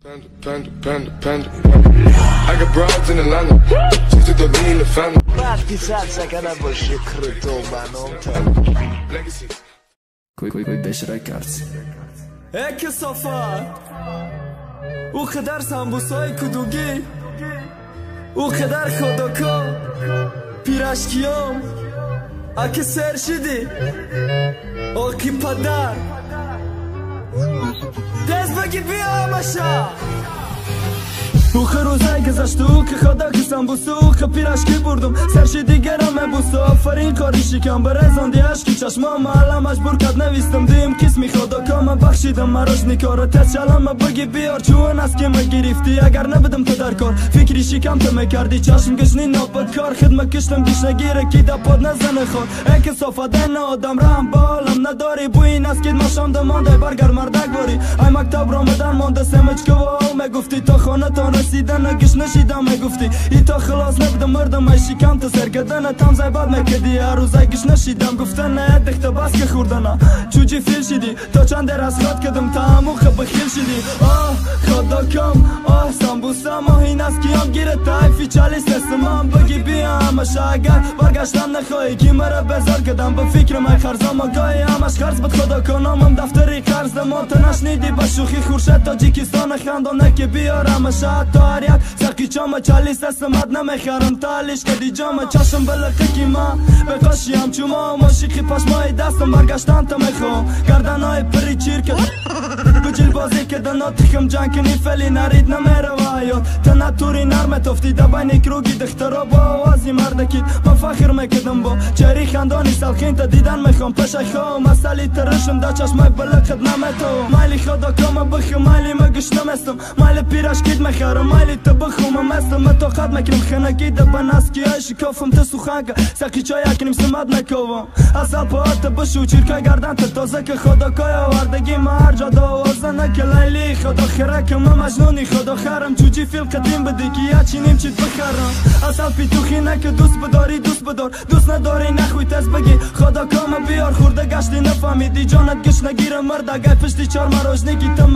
I got broads in Atlanta, just to the lean the family. وقتی سرسکنه باشه کرتو کوی بشره کرد اک صفا او خدر سمبوسای کدوگی او خدر خودکا پیرشکیام اک سرشیدی آکی پدر دست بگی بیا مشا اوخ روزای گذشت او که خدا کسم بوستو اوخ پیرشکی بردم سرشی دیگرم بوستو آفرین کاری شکم برزاندی عشقی چشمام حالا مجبور کد نویستم دیم کس می خدا کام بخشیدم مراش نیکارو تست چلم بگی بیار چون از که گرفتی اگر نبدم تو در کار فکری شکم تو میکردی چشم گشنی ناب کار خدمت کشتم گیش نگیره کی دپاد نزنه خود اک صفادن آدم رحم بالم نداری بو این از که ماشام دمانده برگر مردک باری ای مکتب رامدن مانده سمج که واو میگفتی تا خانه تان رسیدن نگش نشیدم میگفتی ای تا خلاص نبودم مردم ای شکم تو سرگردن تام زای باد میکدی هر روز گش نشیدم گفتن نه دخت بس که خوردن چوجی فیل شدی تا چند در از خود کدم تامو خب بخیل شدی آه خدا کم آه سمبوسا ما این از کیام گیره تایفی چالیس دستم بگی بیا همش اگر برگشتم نخواهی کی مرا بزار کدم به فکر من خرزام گاهی همش خرز بد خدا کنم هم دفتری خرز دمان تو نشنیدی با شوخی خورشت تاجیکستان خندانه که بیارم تاریک سرکی چام چالیس دستمت نمیخرم تالیش کدی جام چشم بلقه کی ما به قشیم چوما و ماشیقی پشمای دستم برگشتن تا میخوام گردنهای پری چیر که بجل بازی که دنا تخم جنگ کنی فلی نرید نمیره و حیات تنه توری نرمه تفتی دبای کروگی دخترا با آوازی مردکید من فخر میکدم با چری خندانی سلخین تا دیدن میخوام پشه خواه مسئلی ترشم دا چشمای بلقت نمیتو مایلی خدا کام بخو مایلی مگش نمستم مایلی پیرش کید میخرم مایلی تو بخوم مستم من تو قد میکنم خنگی دبن از کی های شکافم تو سوخنگه سقی چای اکنیم سمت نکوم اصل پاهات بشو چیرکای گردن تا تازه که خدا کای آوردگی ما هر جا دوازه نکه لیلی خدا خرک ما مجنونی خدا خرم چوجی فیل قدیم بدی که یا چینیم چیت بخرم اصل پیتوخی نکه دوست بداری دوست بدار دوست نداری نخوی تست بگی خدا کام بیار خورده گشتی نفهمیدی جانت گش نگیره مرد اگه پشتی چار مراج نگی تو